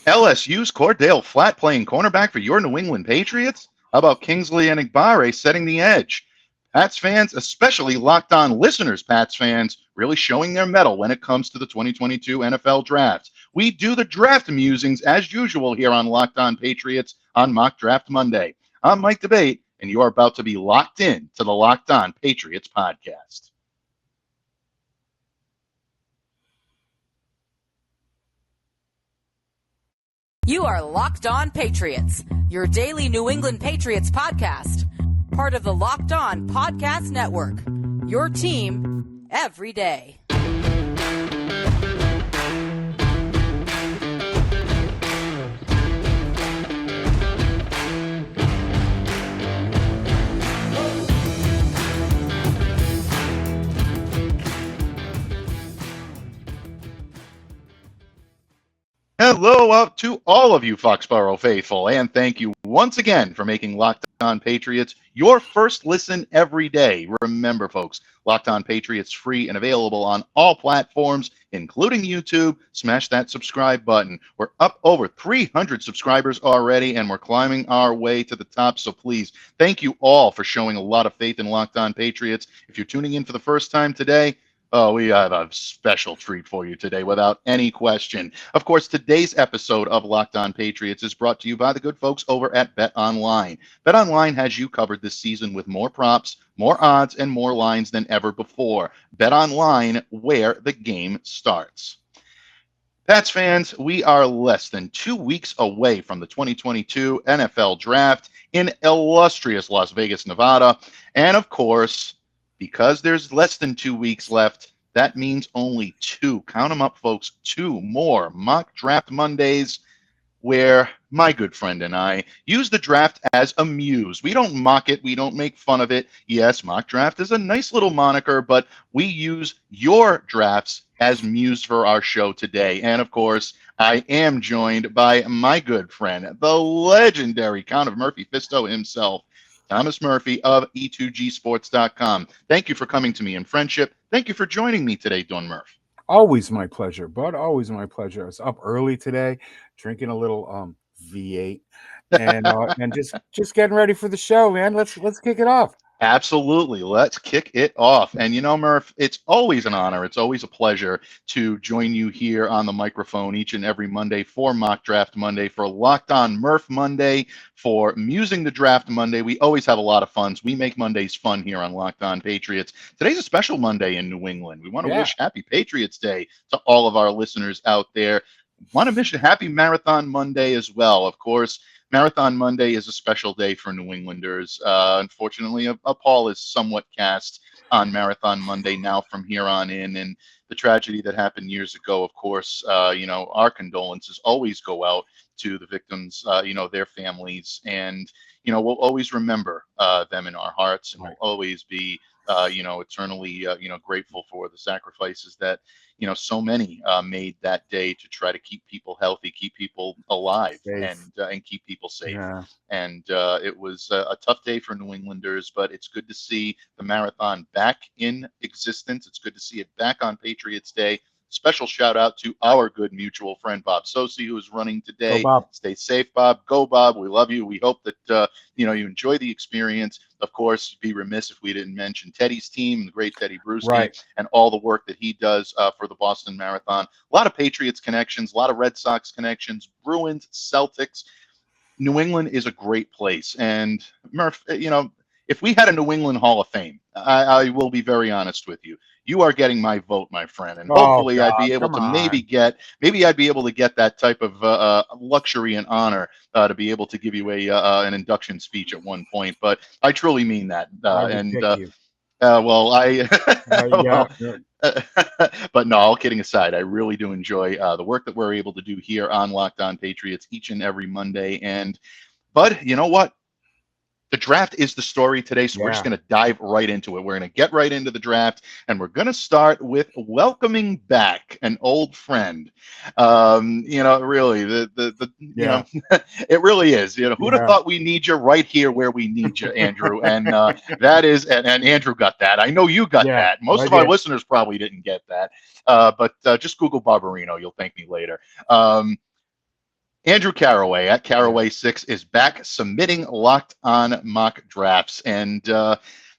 LSU's Cordale Flott playing cornerback for your New England Patriots? How about Kingsley Enagbare setting the edge? Pats fans, especially Locked On listeners, Pats fans, really showing their mettle when it comes to the 2022 NFL Draft. We do the draft musings as usual here on Locked On Patriots on Mock Draft Monday. I'm Mike Debate, and you are about to be locked in to the Locked On Patriots podcast. You are Locked On Patriots, your daily New England Patriots podcast. Part of the Locked On Podcast Network, your team every day. Hello up to all of you Foxborough faithful, and thank you once again for making Locked On Patriots your first listen every day. Remember, folks, Locked On Patriots free and available on all platforms, including YouTube. Smash that subscribe button. We're up over 300 subscribers already, and we're climbing our way to the top, so please, thank you all for showing a lot of faith in Locked On Patriots. If you're tuning in for the first time today, we have a special treat for you today, without any question. Of course, today's episode of Locked On Patriots is brought to you by the good folks over at BetOnline. BetOnline has you covered this season with more props, more odds, and more lines than ever before. BetOnline, where the game starts. Pats fans, we are less than 2 weeks away from the 2022 NFL Draft in illustrious Las Vegas, Nevada. And of course, because there's less than 2 weeks left, that means only two, count them up, folks, two more Mock Draft Mondays where my good friend and I use the draft as a muse. We don't mock it. We don't make fun of it. Yes, Mock Draft is a nice little moniker, but we use your drafts as muse for our show today. And of course, I am joined by my good friend, the legendary Count of Murphy Fisto himself, Thomas Murphy of E2Gsports.com. Thank you for coming to me in friendship. Thank you for joining me today, Don Murph. Always my pleasure, bud. Always my pleasure. I was up early today, drinking a little V8, and just getting ready for the show, man. Let's kick it off. Absolutely. Let's kick it off. And you know, Murph, it's always an honor. It's always a pleasure to join you here on the microphone each and every Monday for Mock Draft Monday, for Locked On Murph Monday, for Musing the Draft Monday. We always have a lot of fun. We make Mondays fun here on Locked On Patriots. Today's a special Monday in New England. We want to wish Happy Patriots Day to all of our listeners out there. Want to wish a happy Marathon Monday as well. Of course, Marathon Monday is a special day for New Englanders. Unfortunately, a pall is somewhat cast on Marathon Monday now from here on in. And the tragedy that happened years ago, of course, our condolences always go out to the victims, their families. And, we'll always remember them in our hearts, and we'll always be, eternally, grateful for the sacrifices that, so many made that day to try to keep people healthy, keep people alive, and keep people safe. Yeah. And it was a tough day for New Englanders, but it's good to see the marathon back in existence. It's good to see it back on Patriots Day. Special shout out to our good mutual friend, Bob Sosi, who is running today. Go, Bob. Stay safe, Bob. Go, Bob. We love you. We hope that, you enjoy the experience. Of course, be remiss if we didn't mention Teddy's team, the great Teddy Bruschi, and all the work that he does for the Boston Marathon. A lot of Patriots connections, a lot of Red Sox connections, Bruins, Celtics. New England is a great place. And Murph, if we had a New England Hall of Fame, I will be very honest with you. You are getting my vote, my friend, and hopefully I'd be able to maybe I'd be able to get that type of luxury and honor to be able to give you an induction speech at one point. But I truly mean that. But no, all kidding aside, I really do enjoy the work that we're able to do here on Locked On Patriots each and every Monday. But you know what? The draft is the story today, so we're just going to dive right into it. We're going to get right into the draft, and we're going to start with welcoming back an old friend. Really, it really is. Who'd have thought we need you right here where we need you, Andrew? And that is, and Andrew got that. I know you got that. Most of our listeners probably didn't get that. But just Google Barbarino. You'll thank me later. Andrew Carraway at Carraway6 is back submitting Locked On mock drafts. And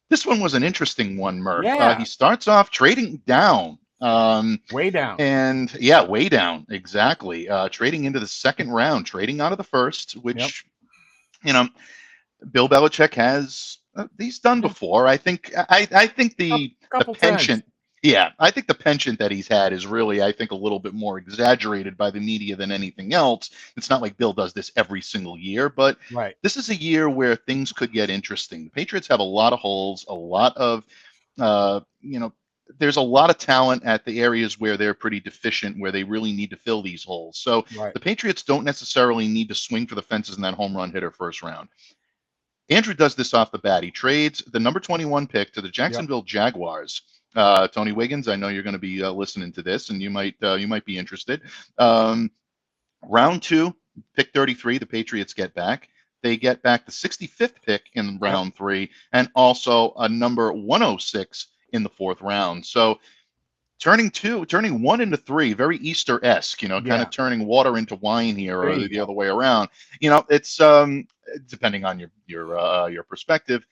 this one was an interesting one, Murph. Yeah. He starts off trading down. Way down. And yeah, way down. Exactly. Trading into the second round, trading out of the first, which, Bill Belichick has he's done before. I think the penchant. Times. Yeah, I think the penchant that he's had is really, I think, a little bit more exaggerated by the media than anything else. It's not like Bill does this every single year, but this is a year where things could get interesting. The Patriots have a lot of holes, a lot of, there's a lot of talent at the areas where they're pretty deficient, where they really need to fill these holes. So the Patriots don't necessarily need to swing for the fences in that home run hitter first round. Andrew does this off the bat. He trades the number 21 pick to the Jacksonville Jaguars. Tony Wiggins, I know you're going to be listening to this, and you might be interested. Round 2, pick 33, the Patriots get back. They get back the 65th pick in round 3, and also a number 106 in the 4th round. So turning 1 into 3, very Easter-esque, kind of turning water into wine here, or the other way around. It's depending on your perspective.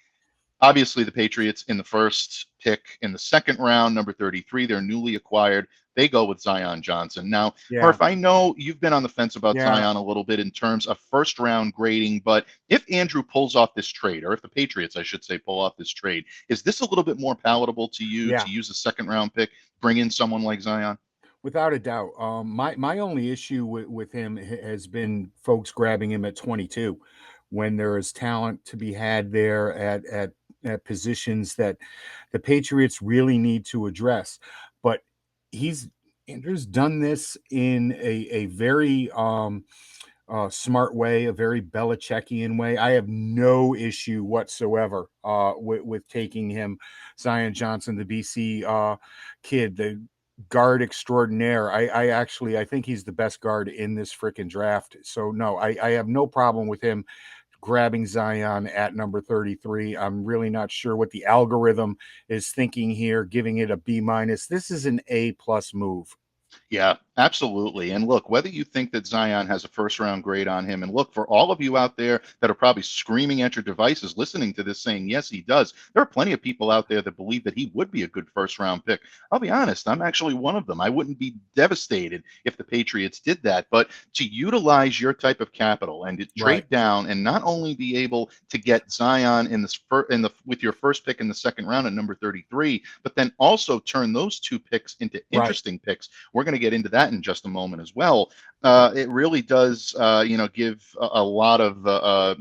Obviously, the Patriots in the first pick in the second round, number 33, they're newly acquired. They go with Zion Johnson. Now, Murph, I know you've been on the fence about Zion a little bit in terms of first round grading, but if Andrew pulls off this trade, or if the Patriots, I should say, pull off this trade, is this a little bit more palatable to you to use a second round pick, bring in someone like Zion? Without a doubt. My only issue with him has been folks grabbing him at 22 when there is talent to be had there at positions that the Patriots really need to address. But Andrew's done this in a very smart way, a very Belichickian way. I have no issue whatsoever with taking him, Zion Johnson, the BC kid, the guard extraordinaire. I think he's the best guard in this freaking draft. So no, I have no problem with him grabbing Zion at number 33. I'm really not sure what the algorithm is thinking here, giving it a B-. This is an A+ move. Yeah, absolutely. And look, whether you think that Zion has a first round grade on him, and look, for all of you out there that are probably screaming at your devices listening to this saying, yes, he does. There are plenty of people out there that believe that he would be a good first round pick. I'll be honest, I'm actually one of them. I wouldn't be devastated if the Patriots did that, but to utilize your type of capital and to trade down and not only be able to get Zion with your first pick in the second round at number 33, but then also turn those two picks into interesting picks. We're going to get into that in just a moment as well. It really does, give a lot of,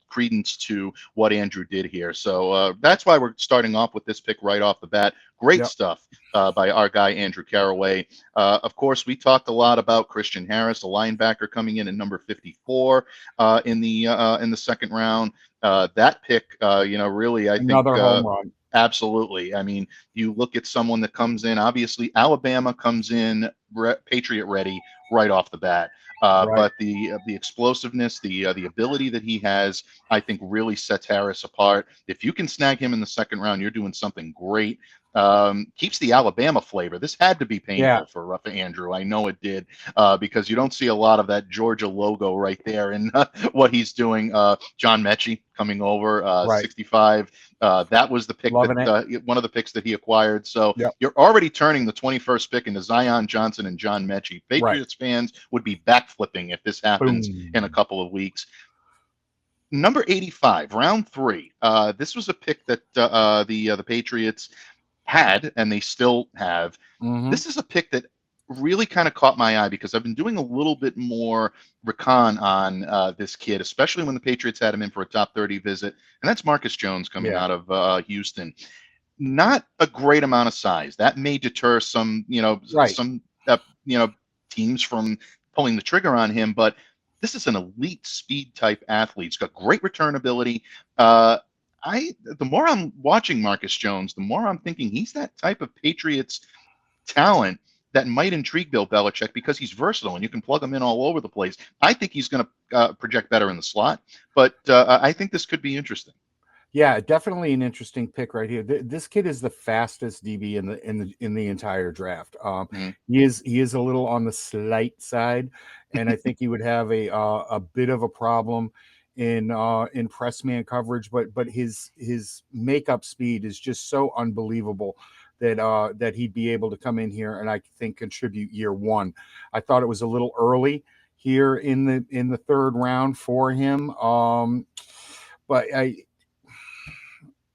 credence to what Andrew did here. So that's why we're starting off with this pick right off the bat. Great stuff by our guy, Andrew Carraway. Of course, we talked a lot about Christian Harris, a linebacker coming in at number 54 in the second round. That pick, really, I think another home run. Absolutely. I mean, you look at someone that comes in, obviously Alabama comes in Patriot ready right off the bat. But the explosiveness, the ability that he has, I think really sets Harris apart. If you can snag him in the second round, you're doing something great. Keeps the Alabama flavor. This had to be painful for Andrew. I know it did, because you don't see a lot of that Georgia logo right there in what he's doing. John Mechie coming over, 65. That was the pick one of the picks that he acquired. So you're already turning the 21st pick into Zion Johnson and John Mechie. Patriots fans would be backflipping if this happens in a couple of weeks. Number 85, round 3. This was a pick that the Patriots had, and they still have. This is a pick that really kind of caught my eye because I've been doing a little bit more recon on this kid, especially when the Patriots had him in for a top 30 visit, and that's Marcus Jones coming out of Houston. Not a great amount of size. That may deter some teams from pulling the trigger on him, but this is an elite speed type athlete. He's got great return ability. The more I'm watching Marcus Jones, the more I'm thinking he's that type of Patriots talent that might intrigue Bill Belichick because he's versatile and you can plug him in all over the place. I think he's going to project better in the slot, but I think this could be interesting. Yeah, definitely an interesting pick right here. This kid is the fastest DB in the entire draft. Mhm. He is a little on the slight side, and I think he would have a bit of a problem in press man coverage. But his makeup speed is just so unbelievable that he'd be able to come in here and I think contribute year one. I thought it was a little early here in the third round for him. But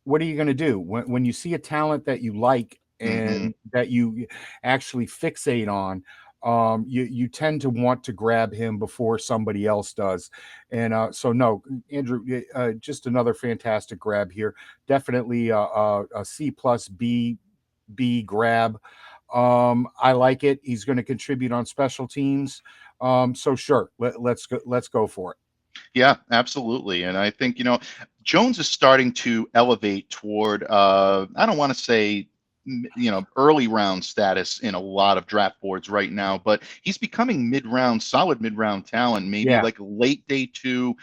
what are you going to do when you see a talent that you like Mhm. and that you actually fixate on? You tend to want to grab him before somebody else does, and so no, Andrew, just another fantastic grab here. Definitely a C plus B grab. I like it. He's going to contribute on special teams. So sure, let's go for it. Yeah, absolutely. And I think, Jones is starting to elevate toward, I don't want to say, early round status in a lot of draft boards right now, but he's becoming mid-round, solid mid-round talent, maybe Yeah, like late day two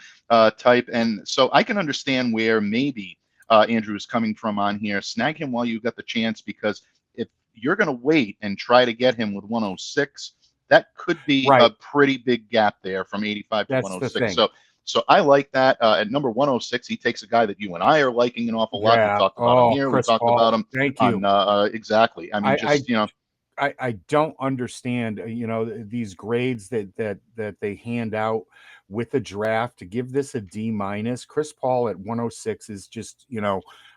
type. And so I can understand where maybe Andrew is coming from on here. Snag him while you got the chance, because if you're going to wait and try to get him with 106, that could be a right. pretty big gap there from 85 to That's the 106. thing. So I like that. At number 106, he takes a guy that you and I are liking an awful lot. We Yeah. talked about him Oh, here. We Chris talked about Paul. him Thank on you. exactly. I mean, I, just I don't understand, these grades that they hand out with a draft to give this a D minus. Chris Paul at 106 is just,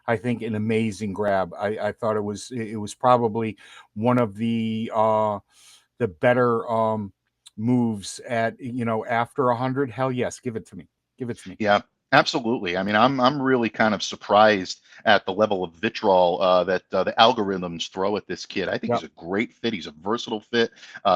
I think an amazing grab. I thought it was probably one of the better moves at after 100. Hell yes, give it to me. Give it to me. Yeah, absolutely. I mean, I'm really kind of surprised at the level of vitriol that the algorithms throw at this kid. I think he's Yep. a great fit. He's a versatile fit,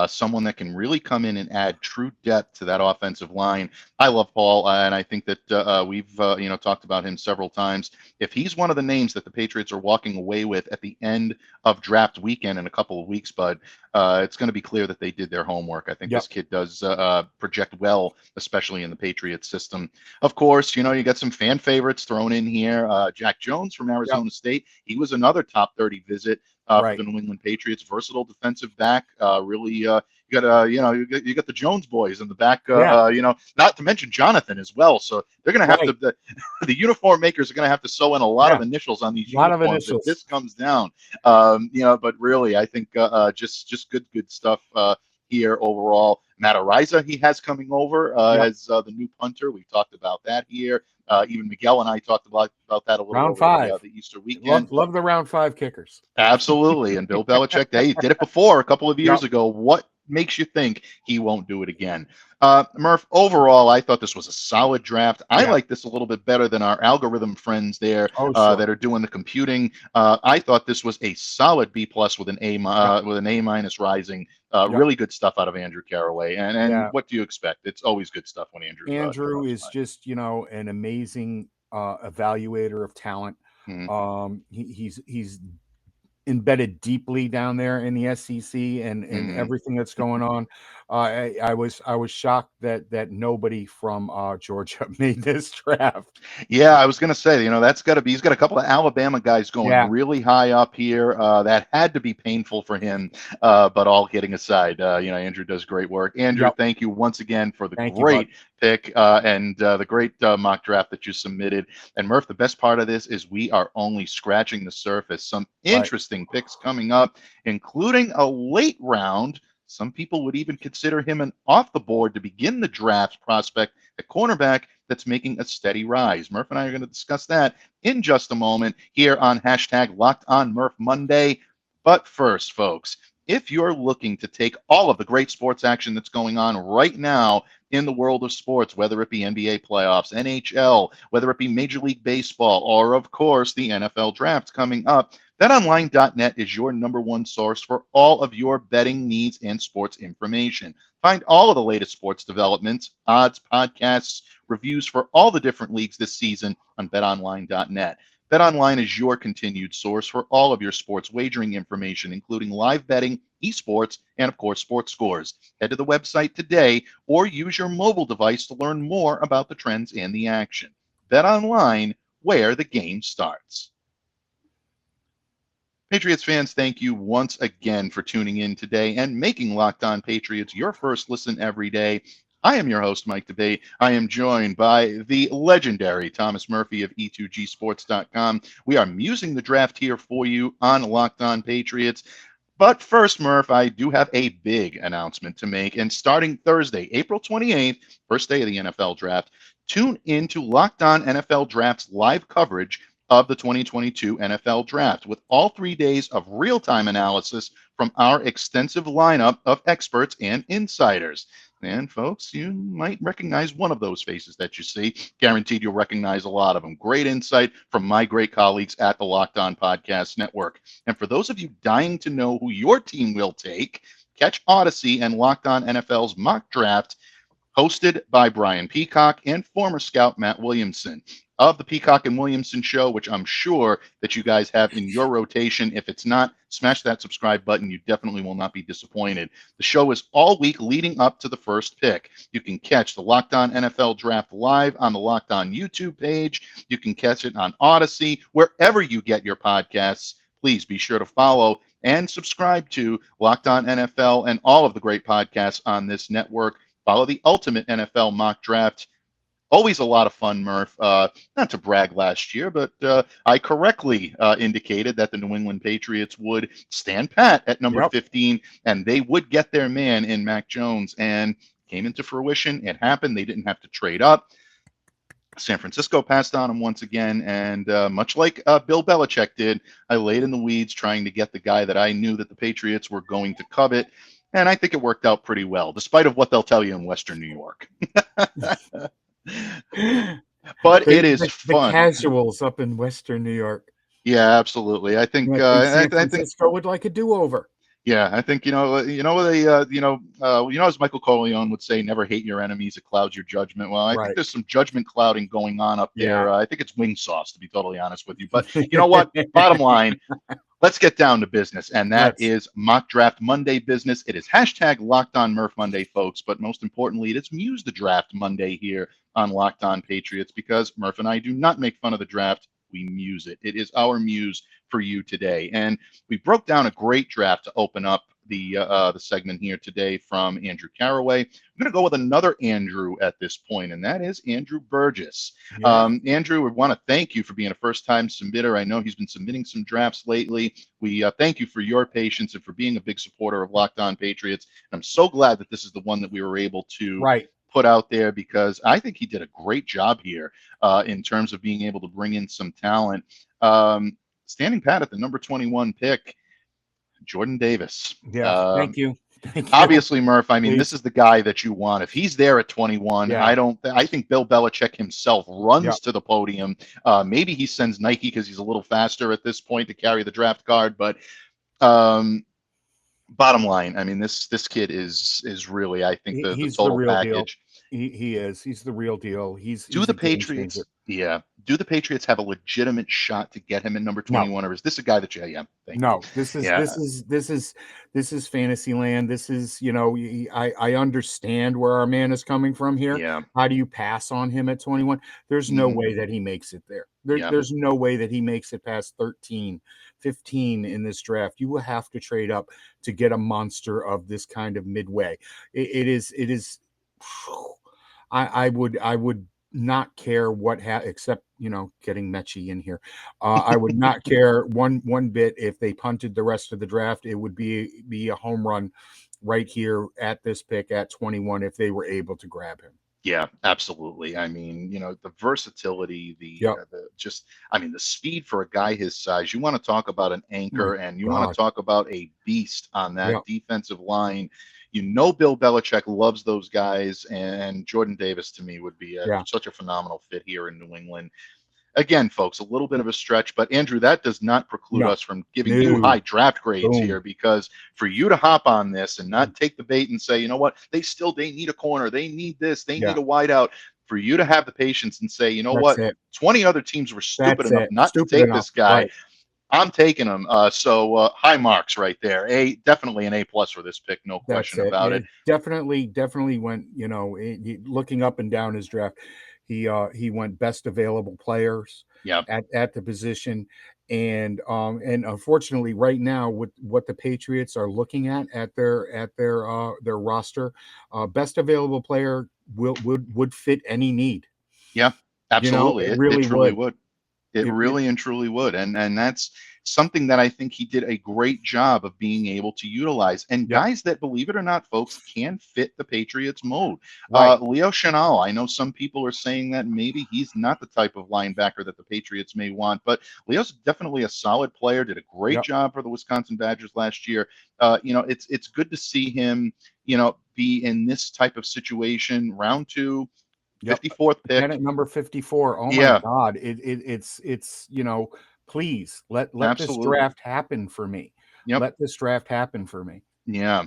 someone that can really come in and add true depth to that offensive line. I love Paul, and I think that we've talked about him several times. If he's one of the names that the Patriots are walking away with at the end of draft weekend in a couple of weeks, bud, it's going to be clear that they did their homework. I think Yep. this kid does project well, especially in the Patriots system. Of course, you got some fan favorites thrown in here. Jack Jones from Yep. Arizona State. He was another top 30 visit for Right. the New England Patriots. Versatile defensive back. Really, you got you got the Jones boys in the back. Yeah. Not to mention Jonathan as well. So they're going to have to Right. the uniform makers are going to have to sew in a lot Yeah. of initials on these A lot of uniforms if initials. this comes down. But really, I think just good stuff. Here overall. Matt Ariza, he has coming over Yep. as the new punter. We talked about that here. Even Miguel and I talked about that a little Round over five. the Easter weekend. Love the round five kickers. Absolutely. And Bill Belichick, they did it before a couple of years Yep. ago. What makes you think he won't do it again? Murph, overall, I thought this was a solid draft. I Yeah. like this a little bit better than our algorithm friends there Oh, sure. that are doing the computing. I thought this was a solid B plus with an Yep. with an A minus rising. Yep. Really good stuff out of Andrew Caraway. And Yeah. what do you expect? It's always good stuff when Andrew Andrew drops is by. just, an amazing evaluator of talent. Mhm. He's embedded deeply down there in the SEC and Mhm. everything that's going on. I was shocked that nobody from Georgia made this draft. Yeah, I was going to say, that's got to be, he's got a couple of Alabama guys going Yeah. really high up here. That had to be painful for him. But all kidding aside, Andrew does great work. Andrew, Yep. thank you once again for the Thank you, bud. great pick and the great mock draft that you submitted. And Murph, the best part of this is we are only scratching the surface. Some Right. interesting picks coming up, including a late round. Some people would even consider him an off the board to begin the draft prospect at cornerback that's making a steady rise. Murph and I are going to discuss that in just a moment here on hashtag Locked On Murph Monday. But first, folks, if you're looking to take all of the great sports action that's going on right now in the world of sports, whether it be NBA playoffs, NHL, whether it be Major League Baseball, or of course the NFL draft coming up, BetOnline.net is your number one source for all of your betting needs and sports information. Find all of the latest sports developments, odds, podcasts, reviews for all the different leagues this season on BetOnline.net. BetOnline is your continued source for all of your sports wagering information, including live betting, esports, and of course, sports scores. Head to the website today or use your mobile device to learn more about the trends and the action. BetOnline, where the game starts. Patriots fans, thank you once again for tuning in today and making Locked On Patriots your first listen every day. I am your host, Mike DeBate. I am joined by the legendary Thomas Murphy of E2Gsports.com. We are musing the draft here for you on Locked On Patriots. But first, Murph, I do have a big announcement to make. And starting Thursday, April 28th, first day of the NFL draft, tune into Locked On NFL Draft's live coverage of the 2022 NFL Draft with all 3 days of real-time analysis from our extensive lineup of experts and insiders. And folks, you might recognize one of those faces that you see. Guaranteed you'll recognize a lot of them. Great insight from my great colleagues at the Locked On Podcast Network. And for those of you dying to know who your team will take, catch Odyssey and Locked On NFL's mock draft hosted by Brian Peacock and former scout Matt Williamson of the Peacock and Williamson show, which I'm sure that you guys have in your rotation. If it's not, smash that subscribe button. You definitely will not be disappointed. The show is all week leading up to the first pick. You can catch the Locked On NFL Draft live on the Locked On YouTube page. You can catch it on Odyssey, wherever you get your podcasts. Please be sure to follow and subscribe to Locked On NFL and all of the great podcasts on this network. Follow the Ultimate NFL Mock Draft. Always a lot of fun, Murph. Not to brag last year, but I correctly indicated that the New England Patriots would stand pat at number 15, and they would get their man in Mac Jones, and came into fruition. It happened. They didn't have to trade up. San Francisco passed on him once again, and much like Bill Belichick did, I laid in the weeds trying to get the guy that I knew that the Patriots were going to covet, and I think it worked out pretty well, despite of what they'll tell you in Western New York. But it is fun. The casuals up in Western New York. Yeah, absolutely. I think San Francisco would like a do-over. Yeah, I think as Michael Corleone would say, never hate your enemies, it clouds your judgment. Well, I think there's some judgment clouding going on up there. I think it's wing sauce, to be totally honest with you. But you know what? Bottom line, let's get down to business, and that is Mock Draft Monday business. It is hashtag Locked On Murph Monday, folks, but most importantly, it is Muse the Draft Monday here on Locked On Patriots, because Murph and I do not make fun of the draft. We muse it. It is our muse for you today. And we broke down a great draft to open up the segment here today from Andrew Caraway. I'm going to go with another Andrew at this point, and that is Andrew Burgess. Andrew, we want to thank you for being a first-time submitter. I know he's been submitting some drafts lately. We thank you for your patience and for being a big supporter of Locked On Patriots. And I'm so glad that this is the one that we were able to put out there, because I think he did a great job here in terms of being able to bring in some talent. Standing pat at the number 21 pick, Jordan Davis. Thank you. Obviously, Murph, I mean, this is the guy that you want. If he's there at 21, I think Bill Belichick himself runs to the podium. Maybe he sends Nike because he's a little faster at this point to carry the draft card. But bottom line, I mean, this kid is really, I think, the total package. He is. He's the real deal. Do the Patriots have a legitimate shot to get him at number 21, or is this a guy that this is fantasy land. This is, I understand where our man is coming from here. How do you pass on him at 21? There's no way that he makes it there. There's no way that he makes it past 13, 15 in this draft. You will have to trade up to get a monster of this kind of midway. It is. I would not care what except getting Mechie in here. I would not care one bit if they punted the rest of the draft. It would be a home run right here at this pick at 21 if they were able to grab him. Yeah, absolutely. I mean, the versatility, the speed for a guy his size. You want to talk about an anchor, and you want to talk about a beast on that defensive line. Bill Belichick loves those guys, and Jordan Davis to me would be such a phenomenal fit here in New England. Again, folks, a little bit of a stretch, but Andrew, that does not preclude us from giving you high draft grades here, because for you to hop on this and not take the bait and say, you know what, they need a corner, they need this, they need a wideout. For you to have the patience and say, 20 other teams were stupid enough not to take this guy. Right. I'm taking him. So high marks right there. Definitely an A+ for this pick, no question about it. Definitely went, looking up and down his draft. He went best available players Yeah. at the position. And unfortunately, right now, with what the Patriots are looking at their roster, best available player would fit any need. Yeah, absolutely. It It really truly would. would. It It really and truly would. And that's something that I think he did a great job of being able to utilize. And Yep. guys that, believe it or not, folks, can fit the Patriots mold. Right. Leo Chenal, I know some people are saying that maybe he's not the type of linebacker that the Patriots may want, but Leo's definitely a solid player, did a great Yep. job for the Wisconsin Badgers last year. It's good to see him, be in this type of situation. Round 2, Yep. 54th Again pick. at number 54. Oh my Yeah, God. It's please let this absolutely. draft happen for me. Yep. Let this draft happen for me. Yeah.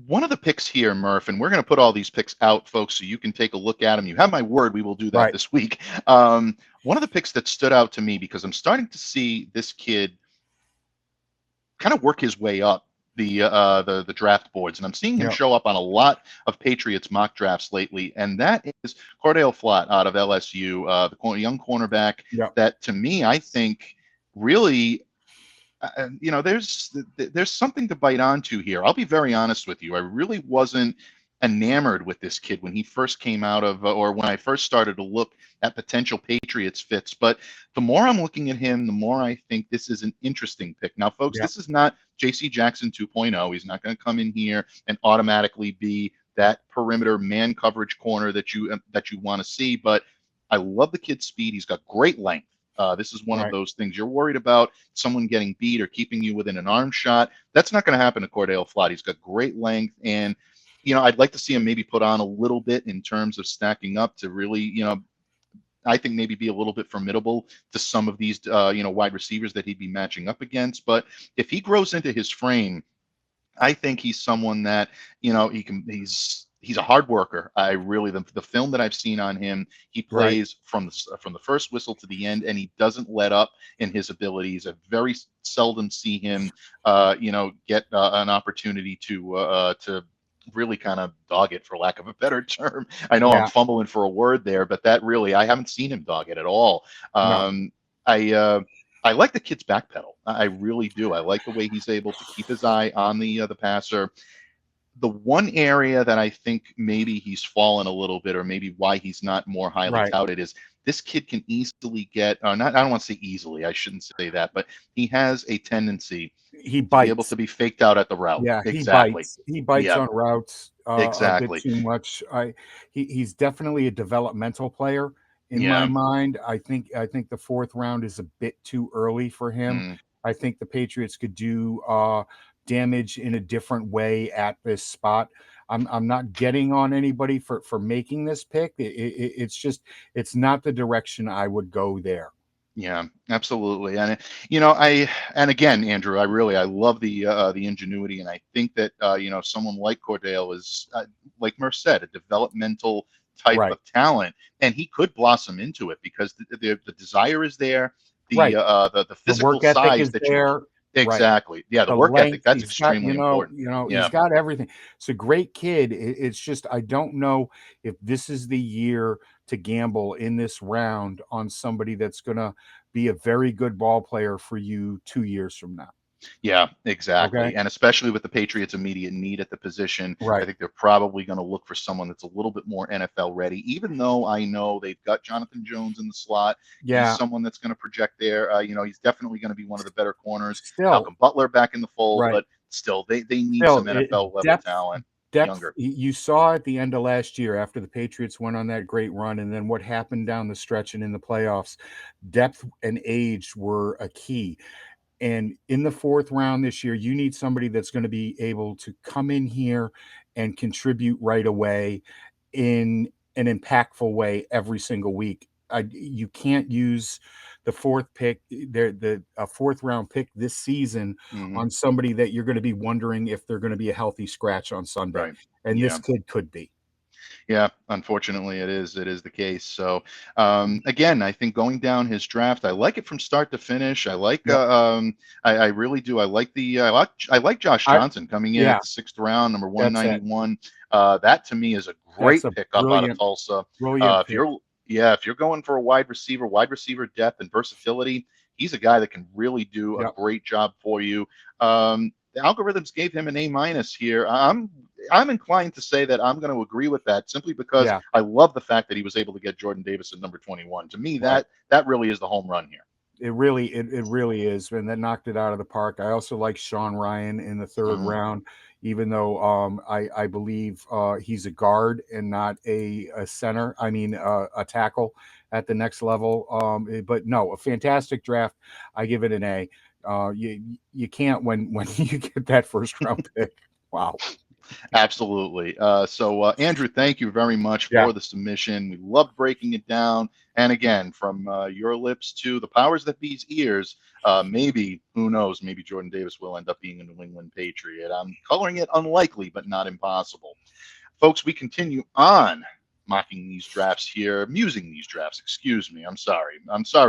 One of the picks here, Murph, and we're going to put all these picks out, folks, so you can take a look at them. You have my word, we will do that Right. this week. One of the picks that stood out to me, because I'm starting to see this kid kind of work his way up the draft boards, and I'm seeing him Yep. show up on a lot of Patriots mock drafts lately, and that is Cordale Flott out of LSU, young cornerback. Yep. That, to me, I think really there's something to bite onto here. I'll be very honest with you. I really wasn't enamored with this kid when he first came out of, or when I first started to look at potential Patriots fits. But the more I'm looking at him, the more I think this is an interesting pick. Now, folks, Yep. this is not J.C. Jackson 2.0. He's not going to come in here and automatically be that perimeter man coverage corner that you want to see. But I love the kid's speed. He's got great length. This is one of Right. those things. You're worried about someone getting beat or keeping you within an arm shot. That's not going to happen to Cordale Flott. He's got great length, and I'd like to see him maybe put on a little bit in terms of stacking up to really, I think maybe be a little bit formidable to some of these, wide receivers that he'd be matching up against. But if he grows into his frame, I think he's someone that, he's a hard worker. I really, the film that I've seen on him, he Right. plays from the first whistle to the end, and he doesn't let up in his abilities. I very seldom see him, get an opportunity to really kind of dog it, for lack of a better term. I know I'm Yeah. fumbling for a word there, but that really, I haven't seen him dog it at all. No. I like the kid's back pedal. I really do. I like the way he's able to keep his eye on the passer. The one area that I think maybe he's fallen a little bit, or maybe why he's not more highly Right. touted, is this kid can easily get, not, I don't want to say easily, I shouldn't say that, but he has a tendency He to be able bites. to be faked out at the route. Yeah, Exactly. he bites Yeah, on routes a bit exactly. too much. He's definitely a developmental player in my Yeah. mind. I think the 4th round is a bit too early for him. Mm, I think the Patriots could do damage in a different way at this spot. I'm not getting on anybody for making this pick. It's not the direction I would go there. yeah, absolutely. And and again, Andrew, I love the ingenuity, and I think that someone like Cordale is, like Murph said, a developmental type Right. of talent, and he could blossom into it because the desire is there, Right. the The physical work ethic size is that there. Right. exactly, yeah, the The work ethic, length, that's he's got, extremely important. he's Yeah, got everything. It's a great kid. It's just I don't know if this is the year to gamble in this round on somebody that's gonna be a very good ball player for you 2 years from now. yeah, Okay. exactly. And especially with the Patriots' immediate need at the position, I Right. think they're probably going to look for someone that's a little bit more NFL ready, even though I know they've got Jonathan Jones in the slot. He's Yeah. someone that's going to project there. He's definitely going to be one of the better corners. Still, Malcolm Butler back in the fold, right. but still, they need Still, some NFL level depth, talent, depth. younger. You saw at the end of last year after the Patriots went on that great run, and then what happened down the stretch and in the playoffs. Depth and age were a key. And in the 4th round this year, you need somebody that's going to be able to come in here and contribute right away in an impactful way every single week. You can't use the 4th pick, a 4th round pick this season Hmm. on somebody that you're going to be wondering if they're going to be a healthy scratch on Sunday. Right. And this Yeah. kid could be. Yeah, unfortunately, it is the case. So, again, I think going down his draft, I like it from start to finish. I like, Yep. I really do. I like I like Josh I Johnson coming in Yeah, at the 6th round, number that's it. 191. That to me is a That's great a pickup out of Tulsa. brilliant If pick. Yeah, if you're going for a wide receiver depth and versatility, he's a guy that can really do a Yep. great job for you. The algorithms gave him an A- here. I'm inclined to say that I'm going to agree with that simply because Yeah. I love the fact that he was able to get Jordan Davis at number 21. To me, Right. that really is the home run here. It really is, and that knocked it out of the park. I also like Sean Ryan in the third round, even though I believe he's a guard and not a center. I mean, a tackle at the next level. But no, a fantastic draft. I give it an A. You can't when you get that first round pick. Wow. Absolutely. So, Andrew, thank you very much Yeah. for the submission. We loved breaking it down. And again, from your lips to the powers that be's ears, maybe, who knows, maybe Jordan Davis will end up being a New England Patriot. I'm coloring it unlikely, but not impossible. Folks, we continue on mocking these drafts here, musing these drafts. Excuse me. I'm sorry,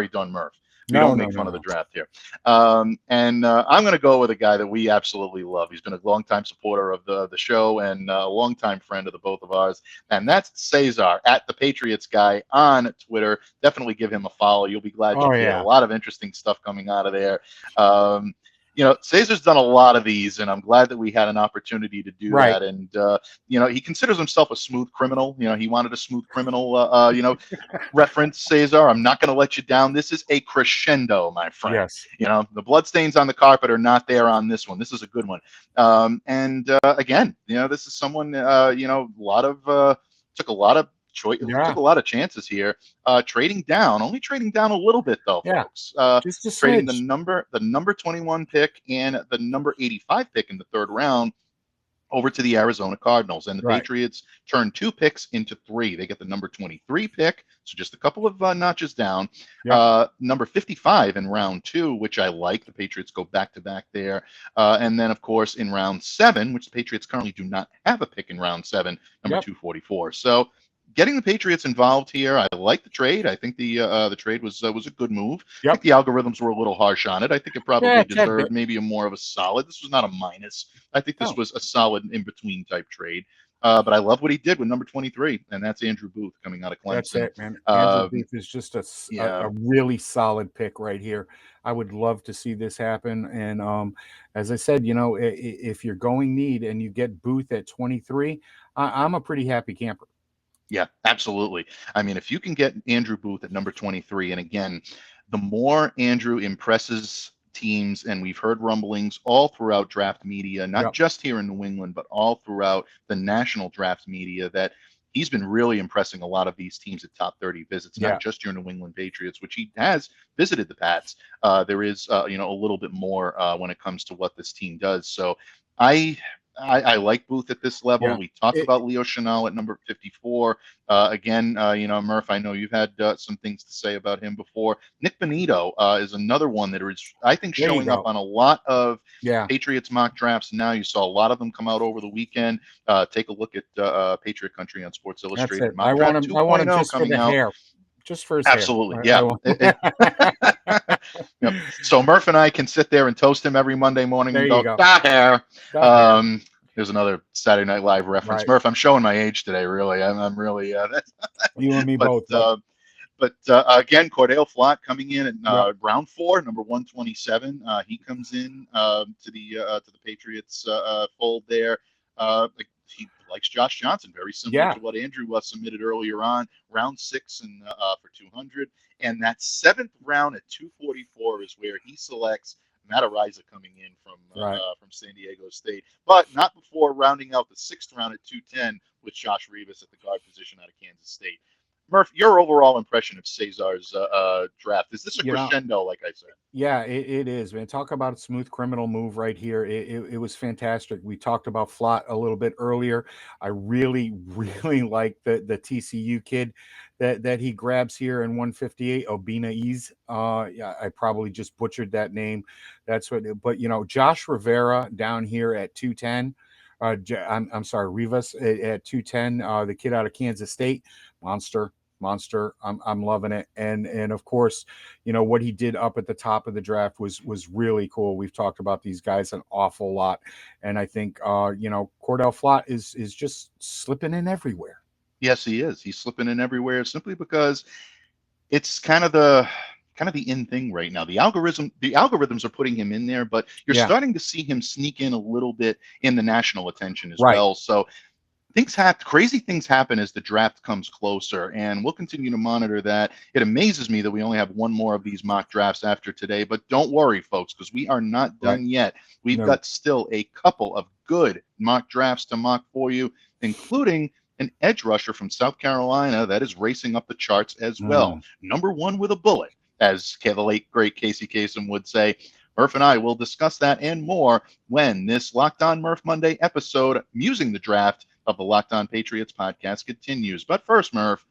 Don Murph. We don't make fun of the draft here. And I'm going to go with a guy that we absolutely love. He's been a longtime supporter of the show and a longtime friend of the both of ours. And that's Cesar at the Patriots guy on Twitter. Definitely give him a follow. You'll be glad you did. A lot of interesting stuff coming out of there. Cesar's done a lot of these, and I'm glad that we had an opportunity to do that. And, he considers himself a smooth criminal. He wanted a smooth criminal, reference, Cesar. I'm not going to let you down. This is a crescendo, my friend. Yes. The bloodstains on the carpet are not there on this one. This is a good one. Again, this is someone, took a lot of took a lot of chances here. Only trading down a little bit though, folks. Just a trading smidge. the number 21 pick and the number 85 pick in the third round over to the Arizona Cardinals. And the Patriots turn 2 picks into 3. They get the number 23 pick, so just a couple of notches down. Number 55 in round 2, which I like. The Patriots go back-to-back there. And then, of course, in round 7, which the Patriots currently do not have a pick in round 7, number 244. So getting the Patriots involved here, I like the trade. I think the trade was a good move. I think the algorithms were a little harsh on it. I think it probably deserved maybe a more of a solid. This was not a minus. I think this was a solid in-between type trade. But I love what he did with number 23, and that's Andrew Booth coming out of Clemson. That's it, man. Andrew Booth is just a really solid pick right here. I would love to see this happen. And as I said, if you're going need and you get Booth at 23, I'm a pretty happy camper. Yeah, absolutely. I mean, if you can get Andrew Booth at number 23, and again, the more Andrew impresses teams, and we've heard rumblings all throughout draft media, not just here in New England, but all throughout the national draft media, that he's been really impressing a lot of these teams at top 30 visits, not just your New England Patriots, which he has visited the Pats. There is, a little bit more when it comes to what this team does. So I like Booth at this level. We talked about Leo Chenal at number 54. Again, Murph, I know you've had some things to say about him before. Nick Bonito is another one that is, I think, showing up on a lot of Patriots mock drafts now. You saw a lot of them come out over the weekend. Take a look at Patriot Country on Sports Illustrated. I want him just for the hair. Just for his Absolutely, hair. So Murph and I can sit there and toast him every Monday morning and go, "Da hair." There's another Saturday Night Live reference. Murph, I'm showing my age today. Really, I'm really. You and me both. But again, Cordale Flott coming in at round 4, number 127. He comes in to the Patriots fold there. He likes Josh Johnson, very similar to what Andrew submitted earlier on. Round 6 and for 200, and that 7th round at 244 is where he selects Matt Araiza coming in from San Diego State, but not before rounding out the 6th round at 210 with Josh Rivas at the guard position out of Kansas State. Murph, your overall impression of Cesar's draft, is this a crescendo, like I said? Yeah, it is, man. Talk about a smooth criminal move right here. It was fantastic. We talked about Flott a little bit earlier. I really, really like the TCU kid that he grabs here in 158, Obina Ease. I probably just butchered that name. That's what, but Josh Rivera down here at 210. I'm sorry, Rivas at 210. The kid out of Kansas State, monster. I'm loving it. And of course, what he did up at the top of the draft was really cool. We've talked about these guys an awful lot. And I think, Cordale Flott is just slipping in everywhere. Yes, he is. He's slipping in everywhere simply because it's kind of the in thing right now. The algorithms are putting him in there, but you're Yeah, starting to see him sneak in a little bit in the national attention as right. well. So things happen, crazy things happen as the draft comes closer, and we'll continue to monitor that. It amazes me that we only have one more of these mock drafts after today, but don't worry, folks, because we are not Right. done yet. We've No. got still a couple of good mock drafts to mock for you, including an edge rusher from South Carolina that is racing up the charts as well. Mm. Number one with a bullet, as the late great Casey Kasem would say. Murph and I will discuss that and more when this Locked On Murph Monday episode, Musing the Draft, of the Locked On Patriots podcast continues. But first, Murph,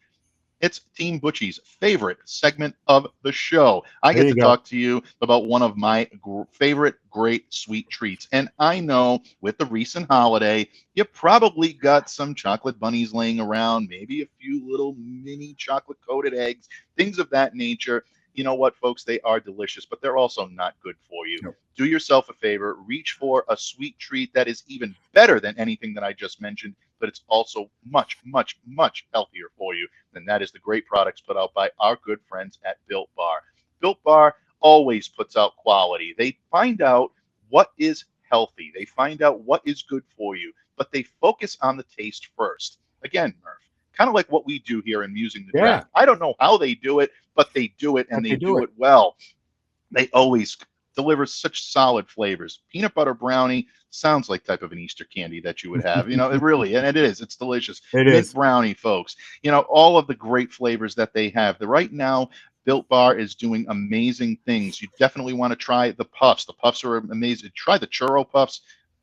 it's Team Butchie's favorite segment of the show. I There get you to go. talk to you about one of my favorite great sweet treats. And I know with the recent holiday, you probably got some chocolate bunnies laying around, maybe a few little mini chocolate coated eggs, things of that nature. You know what, folks? They are delicious, but they're also not good for you. No. Do yourself a favor, reach for a sweet treat that is even better than anything that I just mentioned, but it's also much, much, much healthier for you. And that is the great products put out by our good friends at Built Bar. Built Bar always puts out quality. They find out what is healthy, they find out what is good for you, but they focus on the taste first. Again, Murph, kind of like what we do here in Musing the Yeah, Draft. I don't know how they do it, but they do it and but they they do do it. it well. They always deliver such solid flavors. Peanut butter brownie sounds like type of an Easter candy that you would have. It really, and it is. It's delicious. It Mint is. brownie, folks. All of the great flavors that they have. Right now, Built Bar is doing amazing things. You definitely want to try the puffs. The puffs are amazing. Try the churro puffs.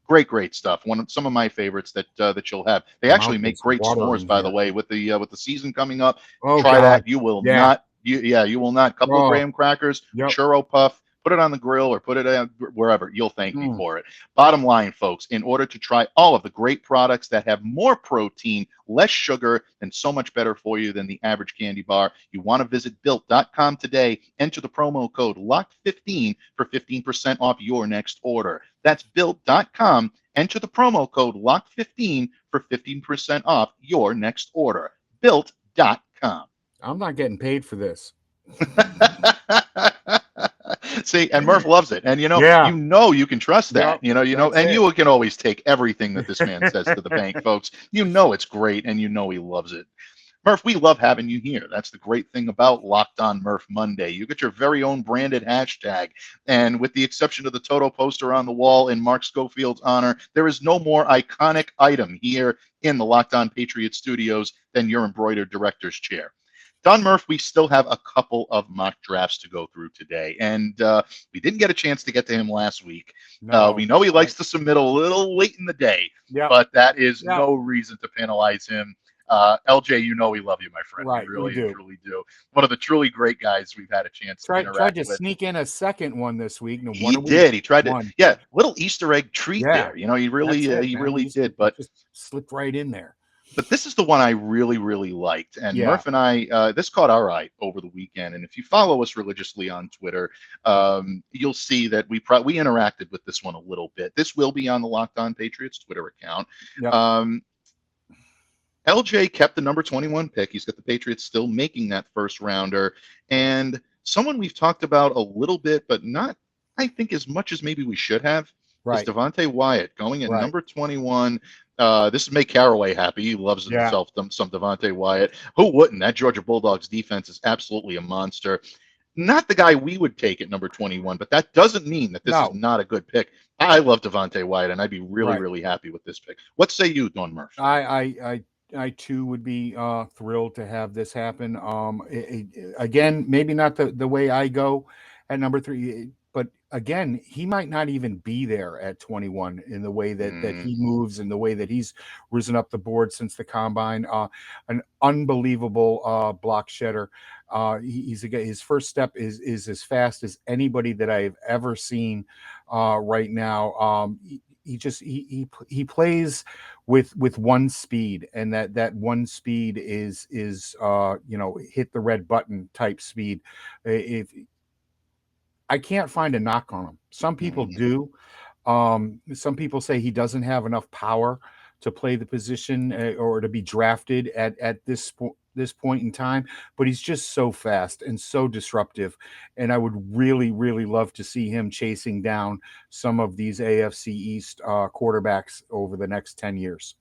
Great, great stuff. Some of my favorites that you'll have. They My actually mouth make is great s'mores, watering by the here. way, with the season coming up. Oh Try God. that. You will Yeah. not. You will not. Couple of Oh. graham crackers, Yep. churro puff. Put it on the grill or put it wherever. You'll thank me Mm. for it. Bottom line, folks, in order to try all of the great products that have more protein, less sugar, and so much better for you than the average candy bar, you want to visit built.com today. Enter the promo code LOCKED15 for 15% off your next order. That's built.com. Enter the promo code LOCKED15 for 15% off your next order. Built.com. I'm not getting paid for this. See, and Murph loves it, and Yeah. you can trust that, Yep. That's and it. you can always take everything that this man says to the bank, folks. It's great, and he loves it. Murph, we love having you here. That's the great thing about Locked On Murph Monday. You get your very own branded hashtag, and with the exception of the Toto poster on the wall in Mark Schofield's honor, there is no more iconic item here in the Locked On Patriots studios than your embroidered director's chair. Don Murph, we still have a couple of mock drafts to go through today, and we didn't get a chance to get to him last week. No. We know he likes to submit a little late in the day, Yeah. but that is Yeah. no reason to penalize him. LJ, we love you, my friend. Right, We really, we do. truly do. One of the truly great guys we've had a chance to Tried interact to with. sneak in a second one this week. No, He did. He tried to, one. little Easter egg treat Yeah. there. He really, That's it, he man. really He did. But just slipped right in there. But this is the one I really, really liked. And Yeah. Murph and I, this caught our eye over the weekend. And if you follow us religiously on Twitter, you'll see that we interacted with this one a little bit. This will be on the Locked On Patriots Twitter account. Yep. LJ kept the number 21 pick. He's got the Patriots still making that first rounder. And someone we've talked about a little bit, but not, I think, as much as maybe we should have, Right. is Devante Wyatt going at Right. number 21. This would make Caraway happy. He loves Yeah. himself some Devante Wyatt. Who wouldn't? That Georgia Bulldogs defense is absolutely a monster. Not the guy we would take at number 21, but that doesn't mean that this No. is not a good pick. I love Devante Wyatt, and I'd be really, Right. really happy with this pick. What say you, Don Murph? I too would be thrilled to have this happen. Again, maybe not the way I go at number 3, but again, he might not even be there at 21 in the way that he moves and the way that he's risen up the board since the combine. An unbelievable block shedder. His first step is as fast as anybody that I've ever seen right now. He plays with one speed, and that one speed is hit the red button type speed. If I can't find a knock on him, some people do. Some people say he doesn't have enough power to play the position or to be drafted at this point in time, but he's just so fast and so disruptive. And I would really, really love to see him chasing down some of these AFC East quarterbacks over the next 10 years.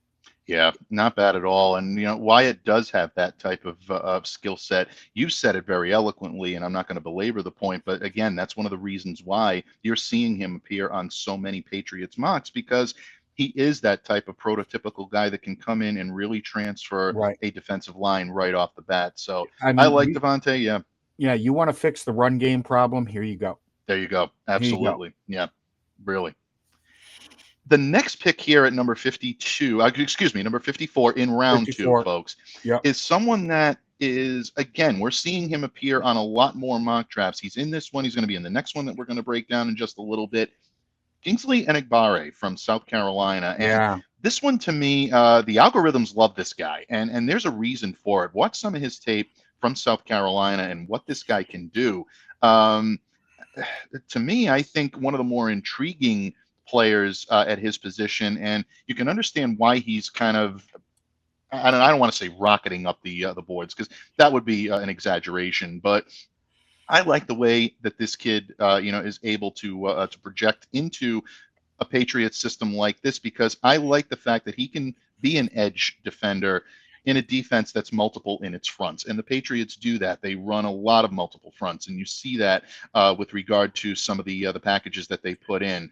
Yeah, not bad at all. And, Wyatt does have that type of skill set. You said it very eloquently, and I'm not going to belabor the point. But again, that's one of the reasons why you're seeing him appear on so many Patriots mocks, because he is that type of prototypical guy that can come in and really transfer a defensive line right off the bat. So I like Devante. Yeah. Yeah. You want to fix the run game problem? Here you go. There you go. Absolutely. Yeah, really. The next pick here at number 54 in round 2, folks, is someone that is, again, we're seeing him appear on a lot more mock drafts. He's in this one. He's going to be in the next one that we're going to break down in just a little bit. Kingsley Enagbare from South Carolina. And this one, to me, the algorithms love this guy. And there's a reason for it. Watch some of his tape from South Carolina and what this guy can do. To me, I think one of the more intriguing players at his position, and you can understand why he's kind of, I don't want to say rocketing up the boards, because that would be an exaggeration, but I like the way that this kid is able to project into a Patriots system like this, because I like the fact that he can be an edge defender in a defense that's multiple in its fronts. And the Patriots do that. They run a lot of multiple fronts, and you see that with regard to some of the packages that they put in.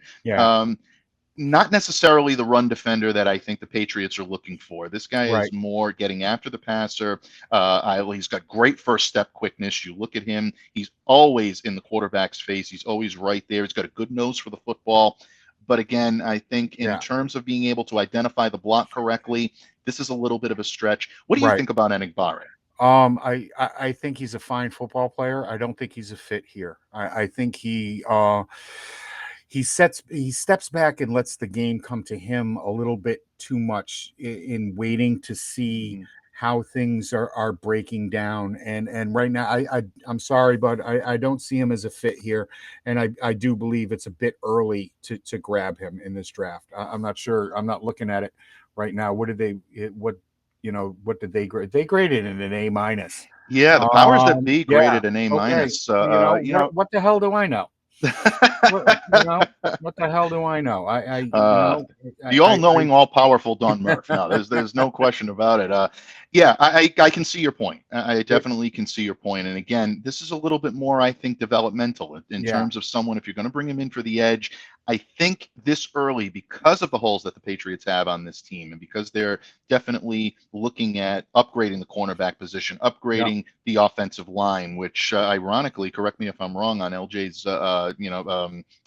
Not necessarily the run defender that I think the Patriots are looking for. This guy is more getting after the passer. He's got great first step quickness. You look at him, he's always in the quarterback's face. He's always right there. He's got a good nose for the football. But again, I think in terms of being able to identify the block correctly, this is a little bit of a stretch. What do you think about Enagbare? I think he's a fine football player. I don't think he's a fit here. I think he steps back and lets the game come to him a little bit too much in waiting to see how things are breaking down. And right now, I'm sorry, but I don't see him as a fit here. And I do believe it's a bit early to grab him in this draft. I'm not sure. I'm not looking at it right now. What did they grade? They graded it an A-. Yeah, the powers that be graded an A-. What the hell do I know? What the hell do I know? The all-knowing, all-powerful Don Murph. No, there's no question about it. I can see your point. I definitely can see your point. And again, this is a little bit more, I think, developmental in terms of someone, if you're going to bring him in for the edge. I think this early, because of the holes that the Patriots have on this team, and because they're definitely looking at upgrading the cornerback position, upgrading the offensive line, which ironically, correct me if I'm wrong on LJ's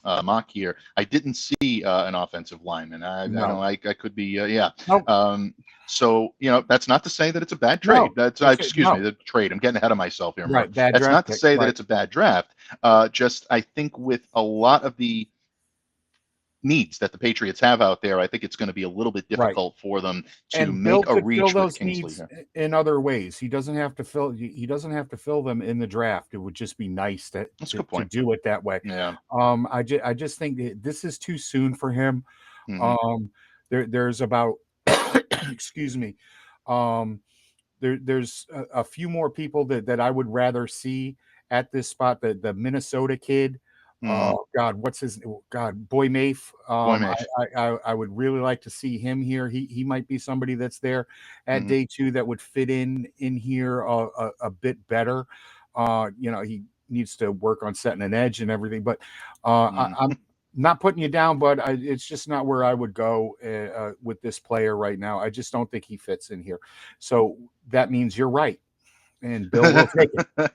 mock here, I didn't see an offensive lineman. I could be so that's not to say that it's a bad trade. The trade. I'm getting ahead of myself here. Right, that's not to say that it's a bad draft. Just I think with a lot of the needs that the Patriots have out there, I think it's going to be a little bit difficult for them to make a reach with Kingsley here. In other ways. He doesn't have to fill them in the draft. It would just be nice to do it that way. Yeah. I just think that this is too soon for him. There's about excuse me. There's a few more people that I would rather see at this spot. The Minnesota kid. Boy Mafe. I would really like to see him here. He might be somebody that's there at day 2 that would fit in here a bit better. He needs to work on setting an edge and everything, but I'm not putting you down, but it's just not where I would go with this player right now. I just don't think he fits in here. So that means you're right. And Bill will take it.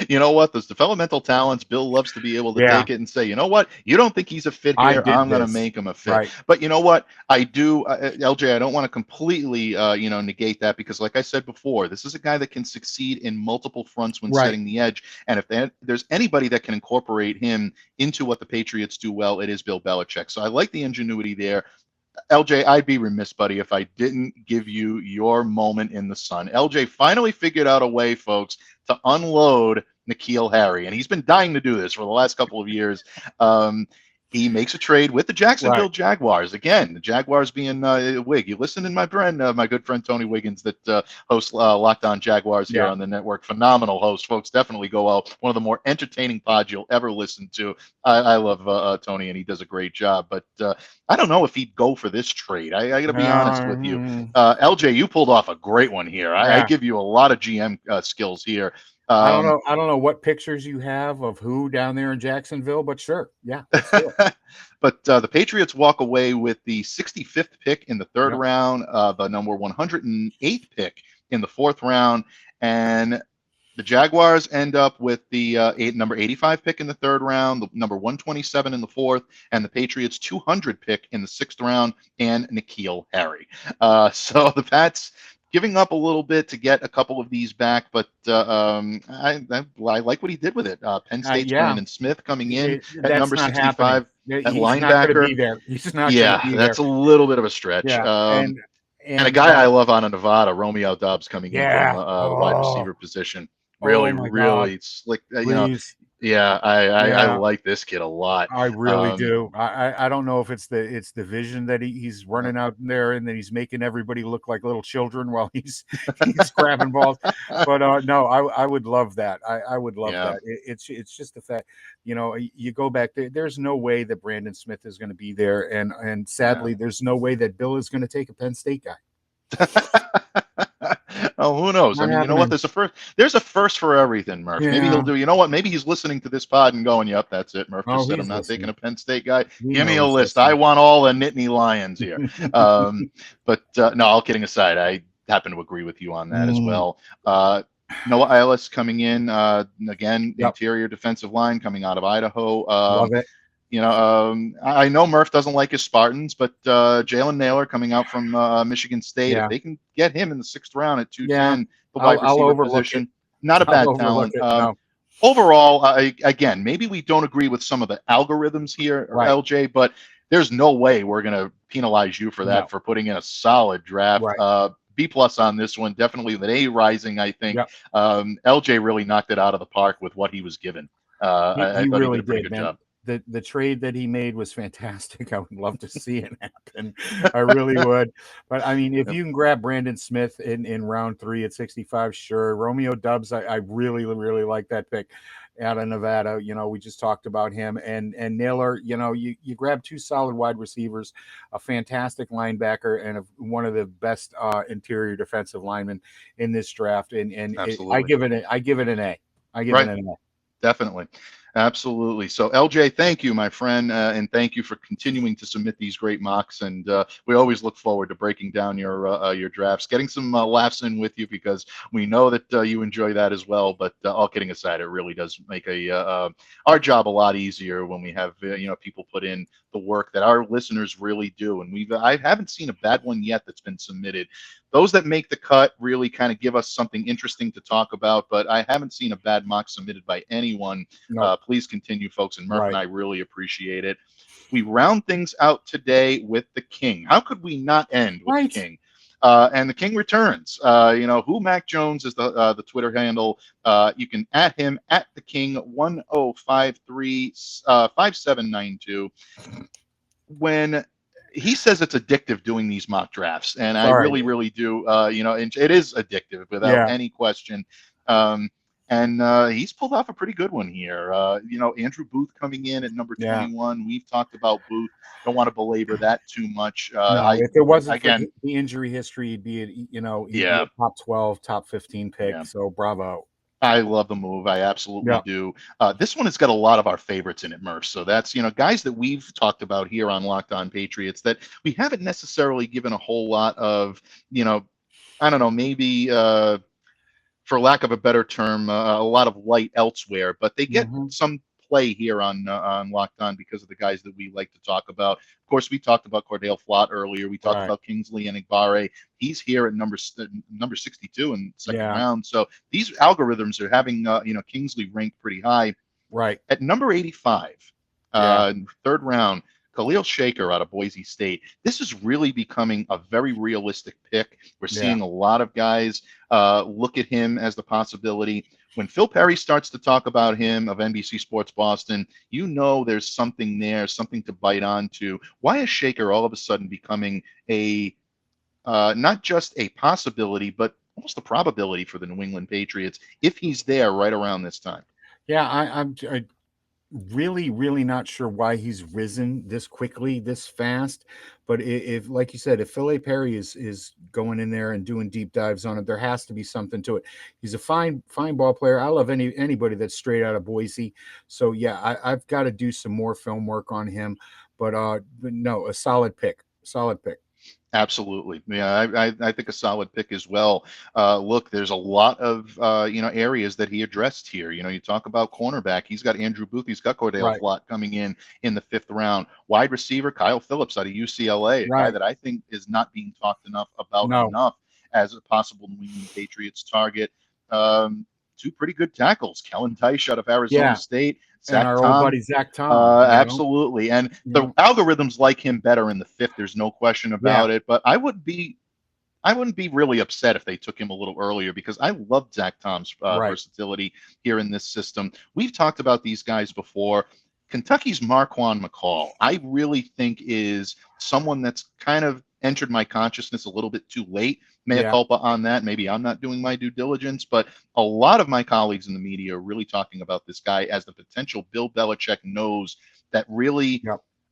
You know what? Those developmental talents, Bill loves to be able to take it and say, you know what? You don't think he's a fit here. I'm going to make him a fit. Right. But you know what? I do, LJ, I don't want to completely, negate that, because like I said before, this is a guy that can succeed in multiple fronts when setting the edge. And if there's anybody that can incorporate him into what the Patriots do well, it is Bill Belichick. So I like the ingenuity there. LJ, I'd be remiss, buddy, if I didn't give you your moment in the sun. LJ finally figured out a way, folks, to unload Mccall Harry, and he's been dying to do this for the last couple of years. He makes a trade with the Jacksonville Right. Jaguars. Again, the Jaguars being Wig. You listen to my good friend Tony Wiggins that hosts Locked On Jaguars here Yeah. on the network. Phenomenal host, folks. Definitely go out. One of the more entertaining pods you'll ever listen to. I love Tony, and he does a great job. But I don't know if he'd go for this trade. I got to be honest with you. LJ, you pulled off a great one here. I Yeah. give you a lot of GM skills here. I don't know what pictures you have of who down there in Jacksonville, but sure. Yeah. Let's do it. But the Patriots walk away with the 65th pick in the third Yep. round, the number 108th pick in the fourth round, and the Jaguars end up with the number 85 pick in the third round, the number 127 in the fourth, and the Patriots 200 pick in the sixth round, and N'Keal Harry. So the Pats giving up a little bit to get a couple of these back, but I like what he did with it. Penn State's Brandon Smith coming in at number 65 at He's linebacker. not going to be there. He's not going to be there. That's a little bit of a stretch. Yeah. And a guy I love out of Nevada, Romeo Doubs, coming in from the wide receiver position. Really slick. I like this kid a lot. I really do. I don't know if it's the vision that he's running out there and then he's making everybody look like little children while he's grabbing balls. But no, I would love that. I would love that. It's just the fact, you go back there. There's no way that Brandon Smith is going to be there, and sadly, there's no way that Bill is going to take a Penn State guy. Oh, who knows? I mean, you know what? There's a first for everything, Murph. Maybe he'll do. You know what? Maybe he's listening to this pod and going, "Yep, that's it." Murph just said, "I'm not taking a Penn State guy. Give me a list. I want all the Nittany Lions here." But no, all kidding aside, I happen to agree with you on that as well. Noah Eilis coming in again, interior defensive line coming out of Idaho. Love it. I know Murph doesn't like his Spartans, but Jalen Naylor coming out from Michigan State, if they can get him in the sixth round at 210, the wide receiver position, not a bad talent. Overall, again, maybe we don't agree with some of the algorithms here, LJ, but there's no way we're going to penalize you for that, for putting in a solid draft. B+ on this one, definitely with an A rising, I think. LJ really knocked it out of the park with what he was given. I thought he did a pretty good job. The trade that he made was fantastic. I would love to see it happen. I really would. But I mean, if you can grab Brandon Smith in round 3 at 65, sure. Romeo Doubs, I really, really like that pick out of Nevada. We just talked about him. And Naylor, you grab 2 solid wide receivers, a fantastic linebacker, and one of the best interior defensive linemen in this draft. And I give it an A. I give it an A. Definitely. Absolutely. So, LJ, thank you, my friend, and thank you for continuing to submit these great mocks. And we always look forward to breaking down your drafts, getting some laughs in with you, because we know that you enjoy that as well. But all kidding aside, it really does make our job a lot easier when we have people put in the work that our listeners really do. And I haven't seen a bad one yet that's been submitted. Those that make the cut really kind of give us something interesting to talk about, but I haven't seen a bad mock submitted by anyone. No. Please continue, folks, and Murph and I really appreciate it. We round things out today with the King. How could we not end with the King? And the King returns. Who Mac Jones is the Twitter handle. You can at him at the King 1053 5792. When he says it's addictive doing these mock drafts, and I really, really do. And it is addictive without any question. And he's pulled off a pretty good one here. Andrew Booth coming in at number 21. We've talked about Booth. Don't want to belabor that too much. If it wasn't for the injury history, he'd be a top 12, top 15 pick. Yeah. So bravo. I love the move. I absolutely do. This one has got a lot of our favorites in it, Murph. So that's, guys that we've talked about here on Locked On Patriots that we haven't necessarily given a whole lot of, I don't know, maybe for lack of a better term, a lot of light elsewhere, but they get some play here on Locked On because of the guys that we like to talk about. Of course, we talked about Cordale Flott earlier. We talked about Kingsley Enagbare. He's here at number 62 in the second round. So these algorithms are having Kingsley ranked pretty high. Right. At number 85, third round, Khalil Shaker out of Boise State. This is really becoming a very realistic pick. We're seeing a lot of guys look at him as the possibility. When Phil Perry starts to talk about him of NBC Sports Boston, you know there's something there, something to bite onto. Why is Shaker all of a sudden becoming a not just a possibility, but almost a probability for the New England Patriots if he's there right around this time? Yeah, I'm really, really not sure why he's risen this quickly, this fast. But if like you said, if Phil Perry is going in there and doing deep dives on it, there has to be something to it. He's a fine ball player. I love anybody that's straight out of Boise. So yeah, I've got to do some more film work on him. But no, a solid pick. Solid pick. Absolutely. Yeah, I think a solid pick as well. Look, there's a lot of areas that he addressed here. You talk about cornerback. He's got Andrew Booth. He's got Cordale Flott coming in the 5th round. Wide receiver Kyle Phillips out of UCLA, a guy that I think is not being talked enough as a possible New England Patriots target. Two pretty good tackles. Kellen Tice out of Arizona State. And our old buddy Zach Tom. Absolutely. And the algorithms like him better in the 5th. There's no question about it. But I wouldn't be really upset if they took him a little earlier because I love Zach Tom's versatility here in this system. We've talked about these guys before. Kentucky's Juan Mccall, I really think is someone that's kind of entered my consciousness a little bit too late. Mea culpa on that. Maybe I'm not doing my due diligence, but a lot of my colleagues in the media are really talking about this guy as the potential Bill Belichick nose that really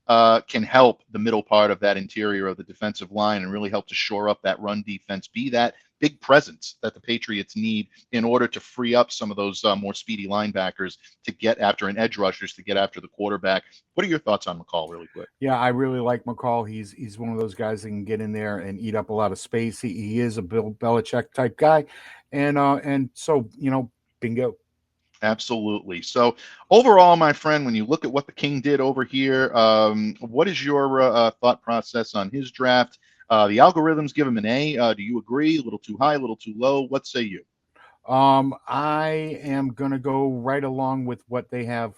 can help the middle part of that interior of the defensive line and really help to shore up that run defense, be that big presence that the Patriots need in order to free up some of those more speedy linebackers to get after and edge rushers to get after the quarterback. What are your thoughts on Mccall really quick? Yeah, I really like Mccall. He's one of those guys that can get in there and eat up a lot of space. He is a Bill Belichick type guy. And so, bingo. Absolutely. So overall, my friend, when you look at what the King did over here, what is your thought process on his draft? The algorithms give him an A. Do you agree? A little too high, a little too low? What say you? I am going to go right along with what they have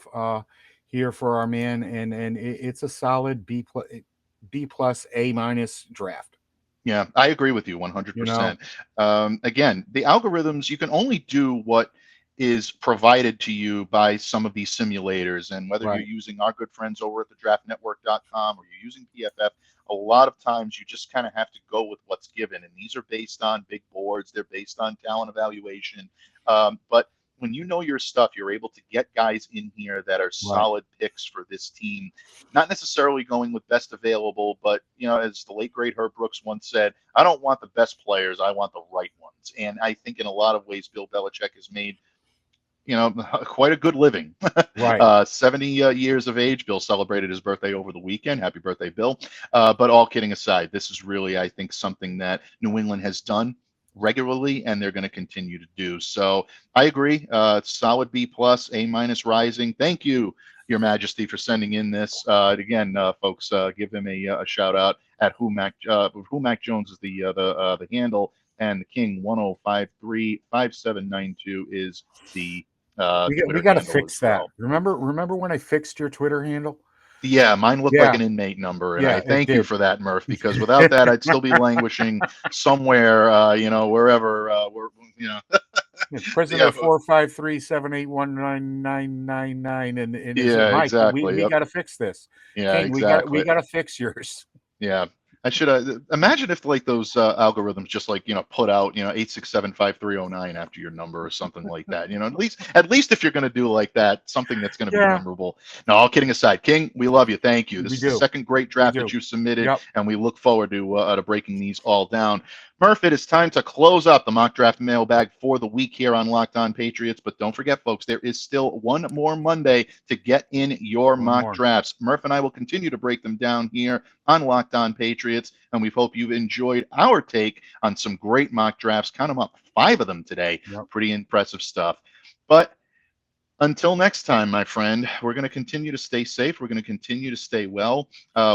here for our man, and it's a solid B plus A minus draft. Yeah, I agree with you 100%. Again, the algorithms, you can only do what is provided to you by some of these simulators, and whether you're using our good friends over at the draftnetwork.com or you're using PFF, a lot of times you just kind of have to go with what's given, and these are based on big boards, they're based on talent evaluation, but when you know your stuff, you're able to get guys in here that are solid picks for this team, not necessarily going with best available, but as the late great Herb Brooks once said, I don't want the best players, I want the right ones. And I think in a lot of ways Bill Belichick has made quite a good living. 70 years of age. Bill celebrated his birthday over the weekend. Happy birthday, Bill. But all kidding aside, this is really, I think, something that New England has done regularly, and they're going to continue to do. So I agree. Solid B plus, A minus rising. Thank you, Your Majesty, for sending in this. Again, folks, give him a shout out at Who Mac Jones is the handle, and the King 10535792 is the we got to fix that. Remember when I fixed your Twitter handle? Yeah, mine looked like an inmate number, and I thank you for that, Murph, because without that, I'd still be languishing somewhere, wherever President 453-781-9999, and Mike, exactly. We got to fix this. Yeah, King, exactly. We got to fix yours. Yeah. I should imagine if those algorithms just put out 8675309 after your number or something like that. At least if you're going to do like that, something that's going to be memorable. No, all kidding aside, King, we love you. Thank you. This is the second great draft that you submitted, and we look forward to breaking these all down. Murph, it is time to close up the mock draft mailbag for the week here on Locked On Patriots. But don't forget, folks, there is still one more Monday to get in your mock drafts. Murph and I will continue to break them down here on Locked On Patriots, and we hope you've enjoyed our take on some great mock drafts. Count them up, 5 of them today. Pretty impressive stuff. But Until next time, my friend, we're going to continue to stay safe. We're going to continue to stay well.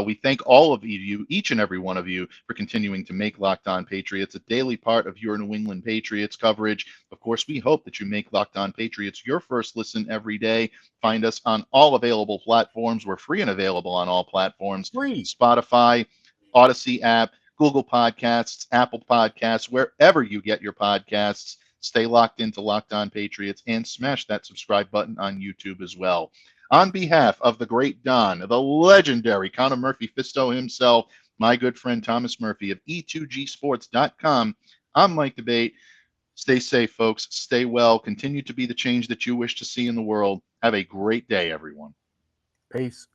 We thank all of you, each and every one of you, for continuing to make Locked On Patriots a daily part of your New England Patriots coverage. Of course, we hope that you make Locked On Patriots your first listen every day. Find us on all available platforms. We're free and available on all platforms. Free. Spotify, Odyssey app, Google Podcasts, Apple Podcasts, wherever you get your podcasts. Stay locked into Locked On Patriots and smash that subscribe button on YouTube as well. On behalf of the great Don, the legendary Conor Murphy Fisto himself, my good friend Thomas Murphy of E2Gsports.com, I'm Mike Debate. Stay safe, folks. Stay well. Continue to be the change that you wish to see in the world. Have a great day, everyone. Peace.